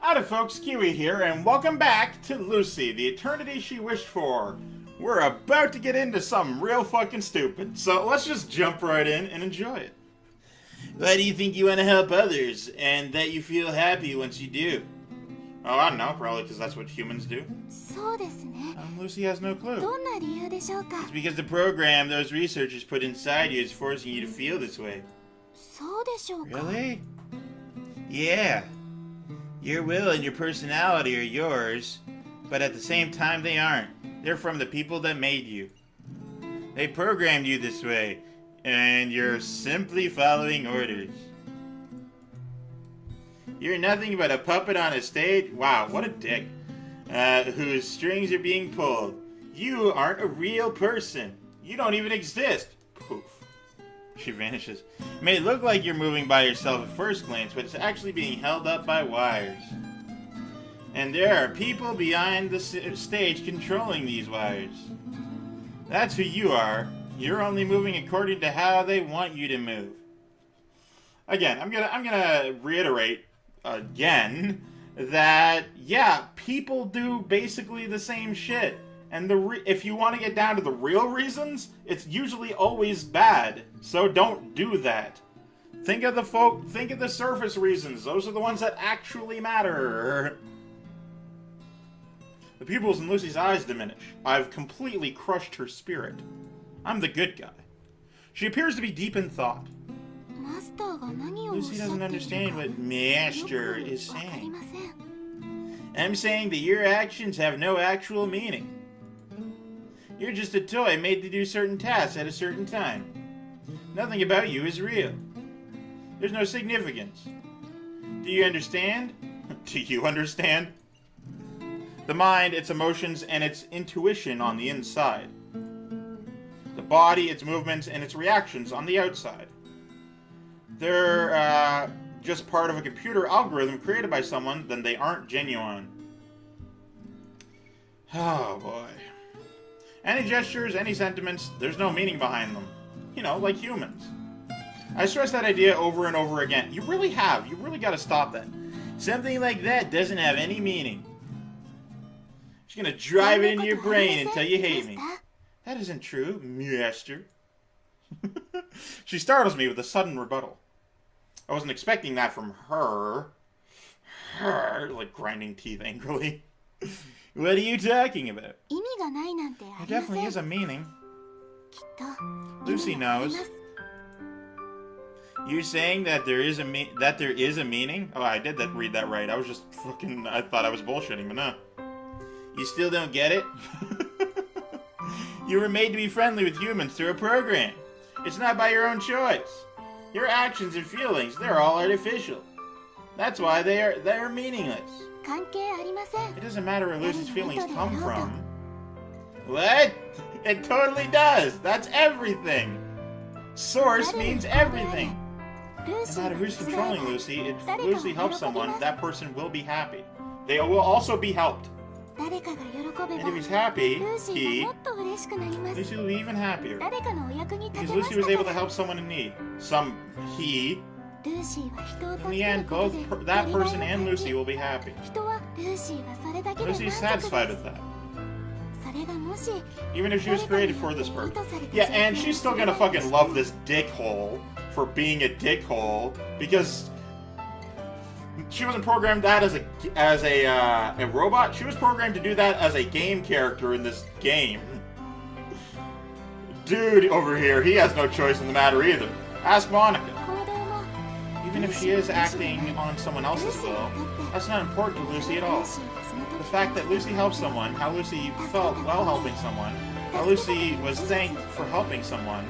Howdy folks, Keywii here, and welcome back to Lucy, the eternity she wished for. We're about to get into something real fucking stupid, so let's just jump right in and enjoy it. Why do you think you want to help others, and that you feel happy once you do? Oh, I don't know, probably because that's what humans do. Lucy has no clue. It's because the program those researchers put inside you is forcing you to feel this way. Really? Yeah. Your will and your personality are yours, but at the same time they aren't. They're from the people that made you. They programmed you this way, and you're simply following orders. You're nothing but a puppet on a stage. Wow, what a dick. Whose strings are being pulled. You aren't a real person. You don't even exist. Poof. She vanishes. It may look like you're moving by yourself at first glance, but it's actually being held up by wires. And there are people behind the stage controlling these wires. That's who you are. You're only moving according to how they want you to move. Again, I'm gonna reiterate again that yeah, people do basically the same shit. And if you want to get down to the real reasons, it's usually always bad. So don't do that. Think of the surface reasons. Those are the ones that actually matter. The pupils in Lucy's eyes diminish. I've completely crushed her spirit. I'm the good guy. She appears to be deep in thought. Lucy doesn't understand what Master is saying. I'm saying that your actions have no actual meaning. You're just a toy made to do certain tasks at a certain time. Nothing about you is real. There's no significance. Do you understand? Do you understand? The mind, its emotions, and its intuition on the inside. The body, its movements, and its reactions on the outside. They're just part of a computer algorithm created by someone, then they aren't genuine. Oh boy. Any gestures, any sentiments, there's no meaning behind them. You know, like humans. I stress that idea over and over again. You really have. You really gotta stop that. Something like that doesn't have any meaning. She's gonna drive it into your brain until you hate me. That isn't true, Master. She startles me with a sudden rebuttal. I wasn't expecting that from her. Like grinding teeth angrily. What are you talking about? There definitely is a meaning. Lucy knows. You're saying that there is a meaning? Oh, I did read that right. I was just fucking. I thought I was bullshitting, but no. You still don't get it? You were made to be friendly with humans through a program. It's not by your own choice. Your actions and feelings, they're all artificial. That's why they're meaningless. It doesn't matter where Lucy's feelings come from. What? It totally does. That's everything. Source means everything. No matter who's controlling Lucy, if Lucy helps someone, that person will be happy. They will also be helped. And if he's happy, Lucy will be even happier. Because Lucy was able to help someone in need. In the end, both that person and Lucy will be happy. Lucy's satisfied with that. Even if she was created for this purpose. Yeah, and she's still gonna fucking love this dickhole for being a dickhole because she wasn't programmed that as a robot. She was programmed to do that as a game character in this game. Dude over here, he has no choice in the matter either. Ask Monica. Even if she is acting on someone else's will, that's not important to Lucy at all. The fact that Lucy helped someone, how Lucy felt while helping someone, how Lucy was thanked for helping someone,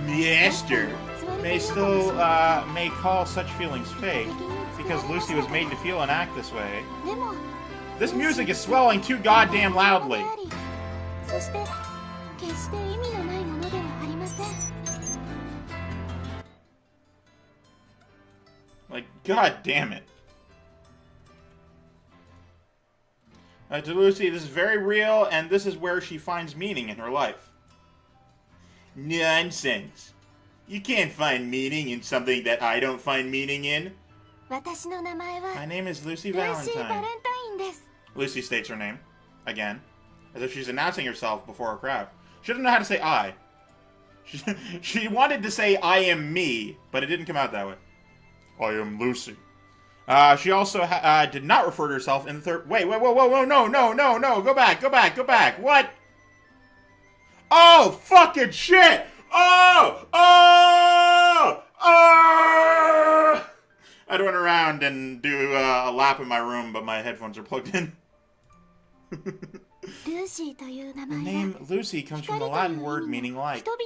Master may call such feelings fake because Lucy was made to feel and act this way. This music is swelling too goddamn loudly. Like, god damn it. To Lucy, this is very real, and this is where she finds meaning in her life. Nonsense. You can't find meaning in something that I don't find meaning in. My name is Lucy Valentine. Lucy states her name, again, as if she's announcing herself before a crowd. She doesn't know how to say I. She wanted to say I am me, but it didn't come out that way. I am Lucy. She also did not refer to herself in the third... Wait, whoa, no, go back, what? Oh, fucking shit! Oh! I'd run around and do a lap in my room, but my headphones are plugged in. The name Lucy comes from the Latin word meaning light. To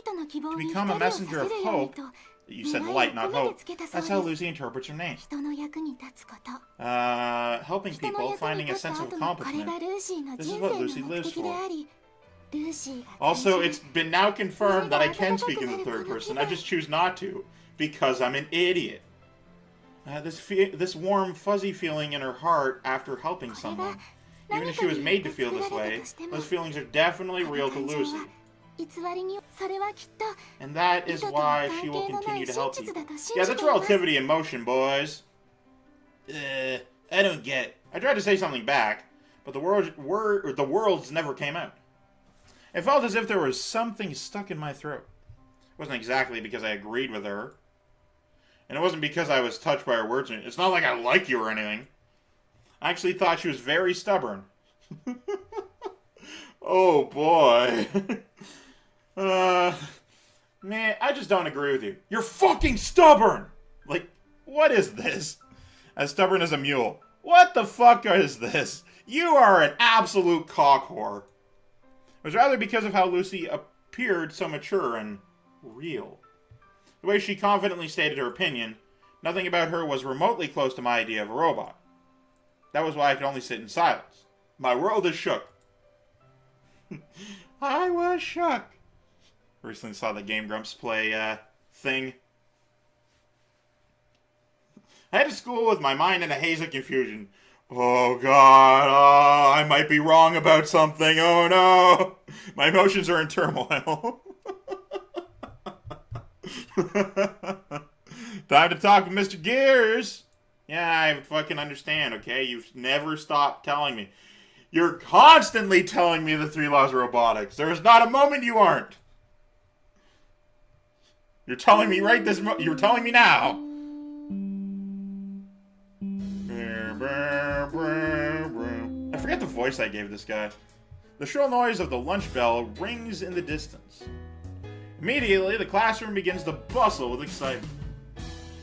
become a messenger of hope... You said light, not hope. That's how Lucy interprets her name. Helping people, finding a sense of accomplishment. This is what Lucy lives for. Also, it's been now confirmed that I can speak in the third person. I just choose not to, because I'm an idiot. This warm, fuzzy feeling in her heart after helping someone. Even if she was made to feel this way, those feelings are definitely real to Lucy. And that is why she will continue to help you. Yeah, that's relativity in motion, boys. I don't get it. I tried to say something back, but the words never came out. It felt as if there was something stuck in my throat. It wasn't exactly because I agreed with her. And it wasn't because I was touched by her words. It's not like I like you or anything. I actually thought she was very stubborn. Oh, boy. Man, I just don't agree with you. You're fucking stubborn! Like, what is this? As stubborn as a mule. What the fuck is this? You are an absolute cock whore. It was rather because of how Lucy appeared so mature and real. The way she confidently stated her opinion, nothing about her was remotely close to my idea of a robot. That was why I could only sit in silence. My world is shook. I was shook. Recently saw the Game Grumps play thing. I head to school with my mind in a haze of confusion. Oh god, I might be wrong about something, oh no! My emotions are in turmoil. Time to talk with Mr. Gears! Yeah, I fucking understand, okay? You've never stopped telling me. You're constantly telling me the 3 laws of robotics. There is not a moment you aren't. You're telling me you're telling me now. I forget the voice I gave this guy. The shrill noise of the lunch bell rings in the distance. Immediately, the classroom begins to bustle with excitement.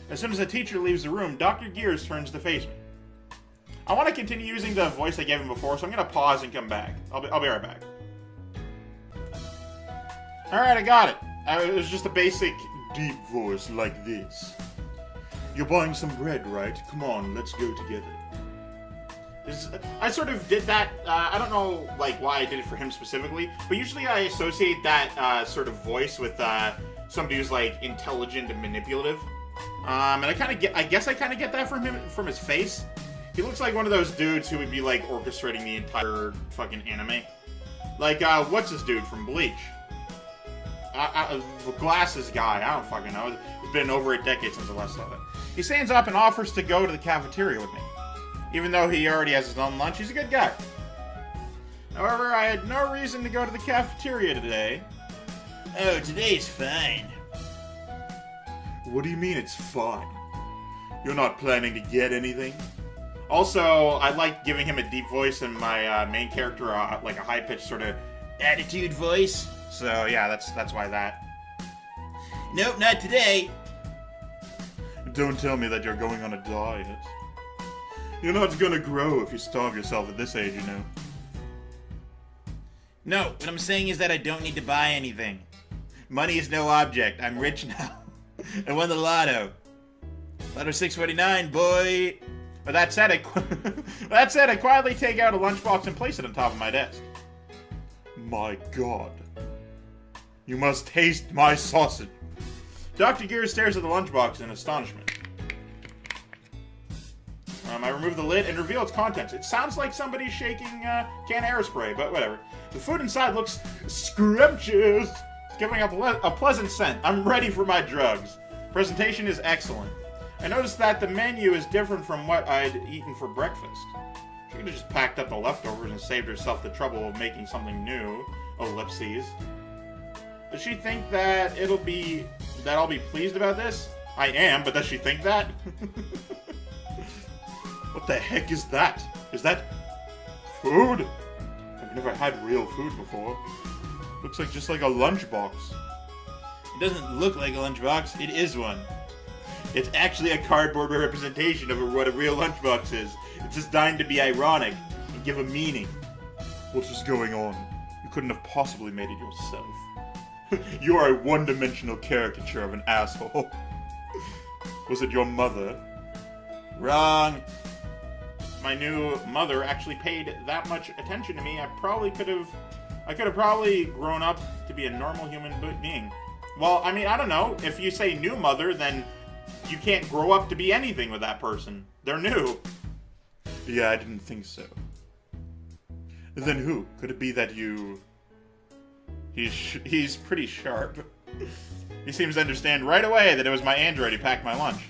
As soon as the teacher leaves the room, Dr. Gears turns to face me. I want to continue using the voice I gave him before, so I'm going to pause and come back. I'll be right back. Alright, I got it. It was just a basic deep voice like this. You're buying some bread, right? Come on, let's go together. I sort of did that, I don't know like why I did it for him specifically, but usually I associate that sort of voice with somebody who's like intelligent and manipulative. And I guess I kind of get that from him, from his face. He looks like one of those dudes who would be like orchestrating the entire fucking anime. Like, what's this dude from Bleach? The glasses guy, I don't fucking know. It's been over a decade since I last saw that. He stands up and offers to go to the cafeteria with me. Even though he already has his own lunch, he's a good guy. However, I had no reason to go to the cafeteria today. Oh, today's fine. What do you mean it's fine? You're not planning to get anything? Also, I like giving him a deep voice and my main character like a high-pitched sort of attitude voice. So yeah, that's why that. Nope, not today. Don't tell me that you're going on a diet. You're not gonna grow if you starve yourself at this age, you know. No, what I'm saying is that I don't need to buy anything. Money is no object. I'm rich now. I won the lotto. Lotto 649, boy. But that said, I quietly take out a lunchbox and place it on top of my desk. My God. You must taste my sausage. Dr. Gears stares at the lunchbox in astonishment. I remove the lid and reveal its contents. It sounds like somebody's shaking can airspray, but whatever. The food inside looks scrumptious. It's giving up a pleasant scent. I'm ready for my drugs. Presentation is excellent. I noticed that the menu is different from what I'd eaten for breakfast. She could have just packed up the leftovers and saved herself the trouble of making something new. Ellipses. Does she think that I'll be pleased about this? I am, but does she think that? What the heck is that? Is that food? I've never had real food before. Looks like just like a lunchbox. It doesn't look like a lunchbox, it is one. It's actually a cardboard representation of what a real lunchbox is. It's designed to be ironic and give a meaning. What is going on? You couldn't have possibly made it yourself. You are a one-dimensional caricature of an asshole. Was it your mother? Wrong. My new mother actually paid that much attention to me. I could have probably grown up to be a normal human being. Well, I mean, I don't know. If you say new mother, then you can't grow up to be anything with that person. They're new. Yeah, I didn't think so. Then who? Could it be that you... He's pretty sharp. He seems to understand right away that it was my android who packed my lunch.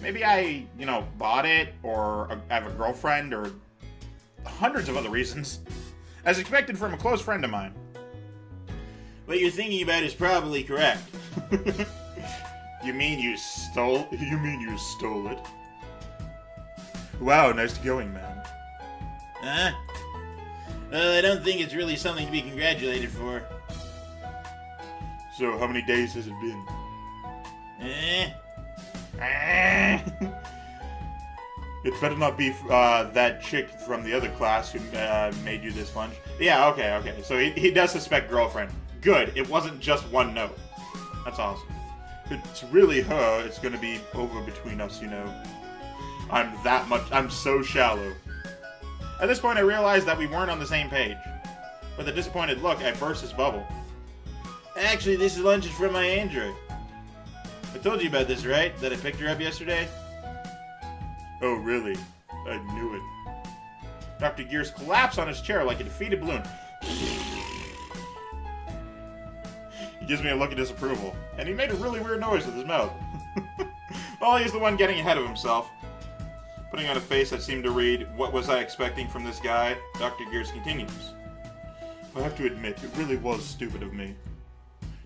Maybe I, bought it, or I have a girlfriend, or hundreds of other reasons. As expected from a close friend of mine. What you're thinking about is probably correct. You mean you stole it? Wow, nice going, man. Huh? Well, I don't think it's really something to be congratulated for. So, how many days has it been? It better not be that chick from the other class who made you this lunch. Yeah, okay. So he does suspect girlfriend. Good, it wasn't just one note. That's awesome. If it's really her, it's gonna be over between us, I'm so shallow. At this point, I realized that we weren't on the same page. With a disappointed look, I burst his bubble. Actually, this lunch is from my android. I told you about this, right? That I picked her up yesterday? Oh, really? I knew it. Dr. Gears collapsed on his chair like a defeated balloon. He gives me a look of disapproval. And he made a really weird noise with his mouth. Well, he's the one getting ahead of himself. Putting on a face that seemed to read, "What was I expecting from this guy?" Dr. Gears continues. I have to admit, it really was stupid of me.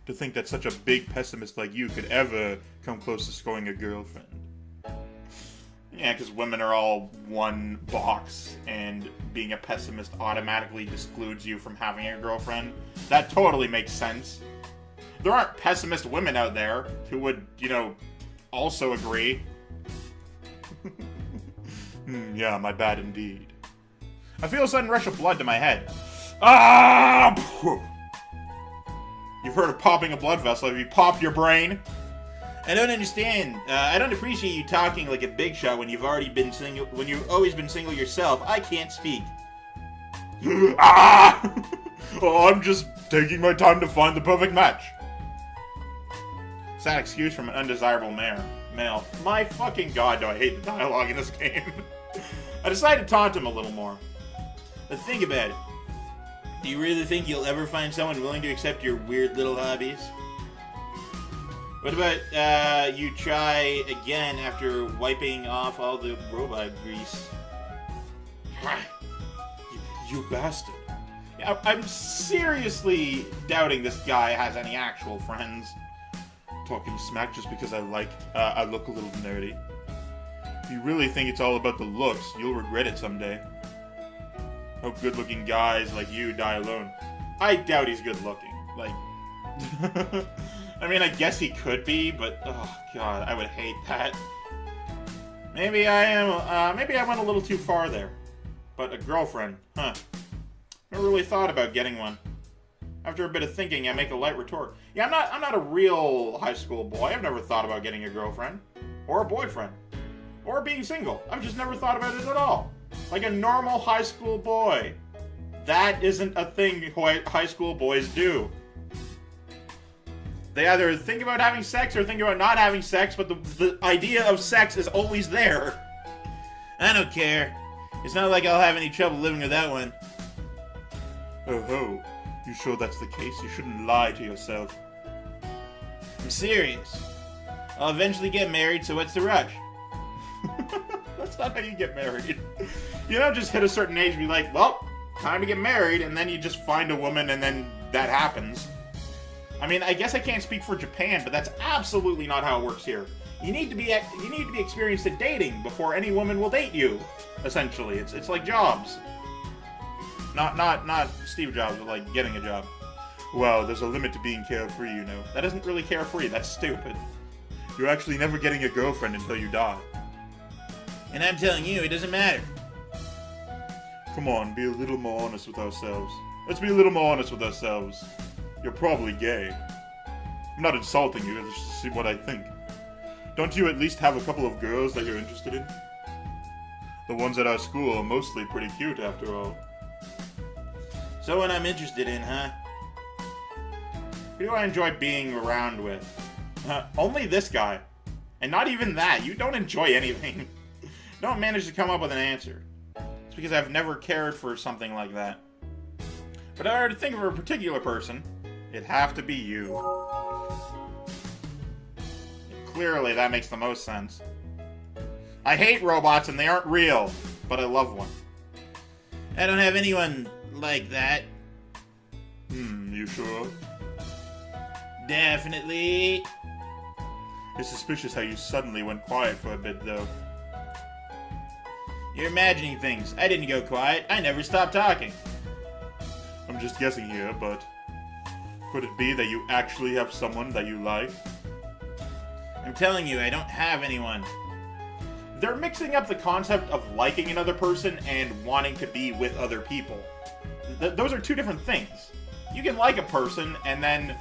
To think that such a big pessimist like you could ever come close to scoring a girlfriend. Yeah, because women are all one box, and being a pessimist automatically excludes you from having a girlfriend. That totally makes sense. There aren't pessimist women out there who would, also agree. Yeah, my bad indeed. I feel a sudden rush of blood to my head. Ah! You've heard of popping a blood vessel. Have you popped your brain? I don't understand. I don't appreciate you talking like a big shot when you've already been single. When you've always been single yourself. I can't speak. Ah! Oh, I'm just taking my time to find the perfect match. Sad excuse from an undesirable male. My fucking god, do I hate the dialogue in this game. I decided to taunt him a little more. But think about it. Do you really think you'll ever find someone willing to accept your weird little hobbies? What about, you try again after wiping off all the robot grease? You bastard. Yeah, I'm seriously doubting this guy has any actual friends. Talking smack just because I look a little nerdy. If you really think it's all about the looks, you'll regret it someday. Hope good-looking guys like you die alone. I doubt he's good-looking. I mean, I guess he could be, but oh god, I would hate that. Maybe I went a little too far there. But a girlfriend, huh? Never really thought about getting one. After a bit of thinking, I make a light retort. Yeah, I'm not a real high school boy. I've never thought about getting a girlfriend. Or a boyfriend. Or being single. I've just never thought about it at all. Like a normal high school boy. That isn't a thing high school boys do. They either think about having sex or think about not having sex, but the idea of sex is always there. I don't care. It's not like I'll have any trouble living without one. Oh ho. You sure that's the case? You shouldn't lie to yourself. I'm serious. I'll eventually get married, so what's the rush? That's not how you get married. You don't just hit a certain age and be like, well, time to get married, and then you just find a woman and then that happens. I mean, I guess I can't speak for Japan, but that's absolutely not how it works here. You need to be experienced at dating before any woman will date you. Essentially, it's like jobs. Not Steve Jobs, but like getting a job. Well, there's a limit to being carefree, you know. That isn't really carefree. That's stupid. You're actually never getting a girlfriend until you die. And I'm telling you, it doesn't matter. Come on, be a little more honest with ourselves. Let's be a little more honest with ourselves. You're probably gay. I'm not insulting you, let's just see what I think. Don't you at least have a couple of girls that you're interested in? The ones at our school are mostly pretty cute, after all. Someone I'm interested in, huh? Who do I enjoy being around with? Only this guy. And not even that. You don't enjoy anything. Don't manage to come up with an answer. It's because I've never cared for something like that. But if I were to think of a particular person, it'd have to be you. Clearly, that makes the most sense. I hate robots and they aren't real, but I love one. I don't have anyone like that. You sure? Definitely. It's suspicious how you suddenly went quiet for a bit, though. You're imagining things. I didn't go quiet. I never stopped talking. I'm just guessing here, but could it be that you actually have someone that you like? I'm telling you, I don't have anyone. They're mixing up the concept of liking another person and wanting to be with other people. Those are two different things. You can like a person and then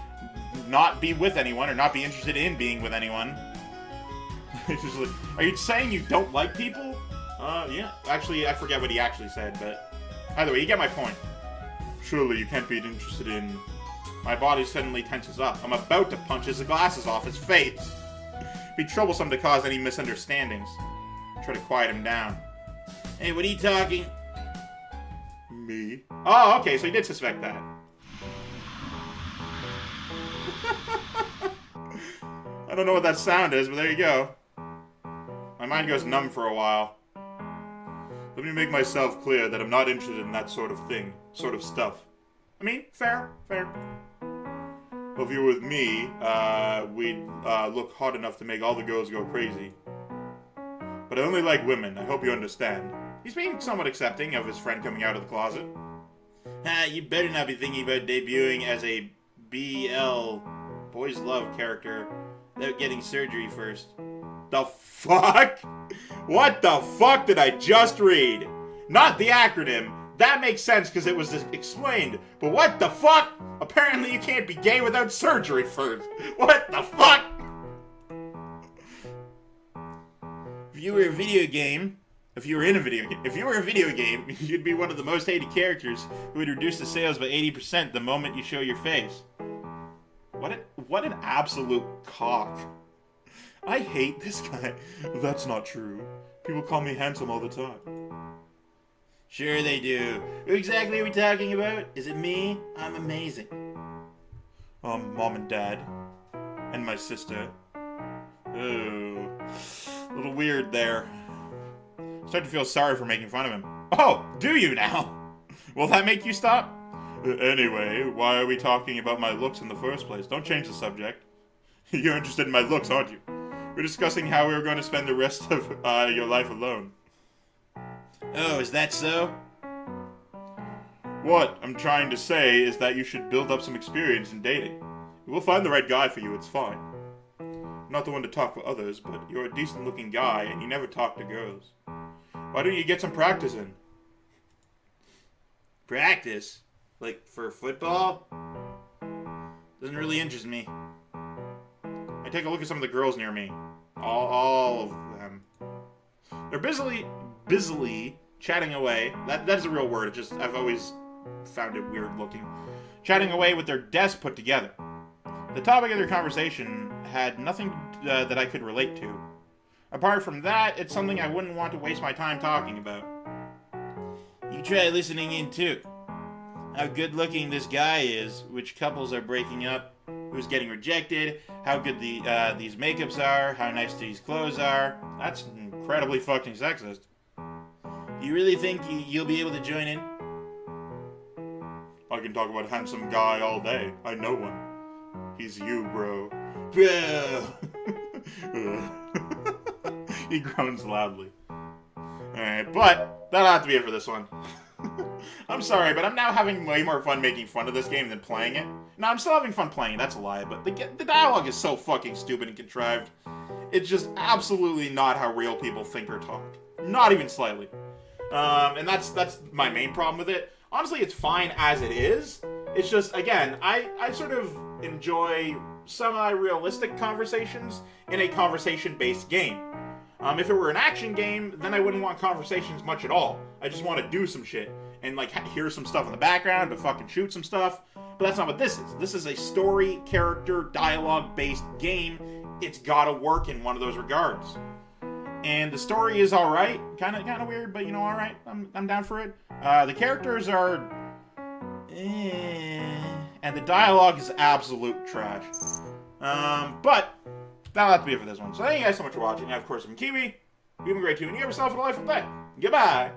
not be with anyone or not be interested in being with anyone. It's just like, are you saying you don't like people? Yeah. Actually, I forget what he actually said, but either way, you get my point. Surely you can't be interested in... My body suddenly tenses up. I'm about to punch his glasses off his face. Be troublesome to cause any misunderstandings. Try to quiet him down. Hey, what are you talking? Me? Oh, okay, so he did suspect that. I don't know what that sound is, but there you go. My mind goes numb for a while. Let me make myself clear that I'm not interested in that sort of thing. Sort of stuff. I mean, fair. Well, if you were with me, we'd look hot enough to make all the girls go crazy. But I only like women, I hope you understand. He's being somewhat accepting of his friend coming out of the closet. You better not be thinking about debuting as a BL, Boys Love character, without getting surgery first. The fuck? What the fuck did I just read? Not the acronym. That makes sense because it was explained. But what the fuck? Apparently you can't be gay without surgery first. What the fuck? If you were in a video game, you'd be one of the most hated characters who would reduce the sales by 80% the moment you show your face. What an absolute cock. I hate this guy. That's not true. People call me handsome all the time. Sure they do. Who exactly are we talking about? Is it me? I'm amazing. Mom and Dad. And my sister. Oh. A little weird there. I start to feel sorry for making fun of him. Oh, do you now? Will that make you stop? Anyway, why are we talking about my looks in the first place? Don't change the subject. You're interested in my looks, aren't you? We're discussing how we were going to spend the rest of your life alone. Oh, is that so? What I'm trying to say is that you should build up some experience in dating. We'll find the right guy for you, it's fine. I'm not the one to talk for others, but you're a decent-looking guy and you never talk to girls. Why don't you get some practice in? Practice? Like, for football? Doesn't really interest me. I take a look at some of the girls near me. All of them. They're busily chatting away. That's a real word. I've always found it weird looking. Chatting away with their desks put together. The topic of their conversation had nothing that I could relate to. Apart from that, it's something I wouldn't want to waste my time talking about. You try listening in too. How good looking this guy is, which couples are breaking up. who's getting rejected, how good these makeups are, how nice these clothes are. That's incredibly fucking sexist. Do you really think you'll be able to join in? I can talk about handsome guy all day. I know one. He's you, bro. He groans loudly. Alright, but that'll have to be it for this one. I'm sorry, but I'm now having way more fun making fun of this game than playing it. No, I'm still having fun playing it, that's a lie, but the dialogue is so fucking stupid and contrived. It's just absolutely not how real people think or talk. Not even slightly. And that's my main problem with it. Honestly, it's fine as it is. It's just, again, I sort of enjoy semi-realistic conversations in a conversation-based game. If it were an action game, then I wouldn't want conversations much at all. I just want to do some shit and like hear some stuff in the background, to fucking shoot some stuff. But that's not what this is. This is a story, character, dialogue-based game. It's gotta work in one of those regards. And the story is alright. Kind of weird, but you know, alright. I'm down for it. The characters are... and the dialogue is absolute trash. But that'll have to be it for this one. So thank you guys so much for watching. And of course, I'm Keywii. You've been great too, and you have yourself a delightful day. Goodbye!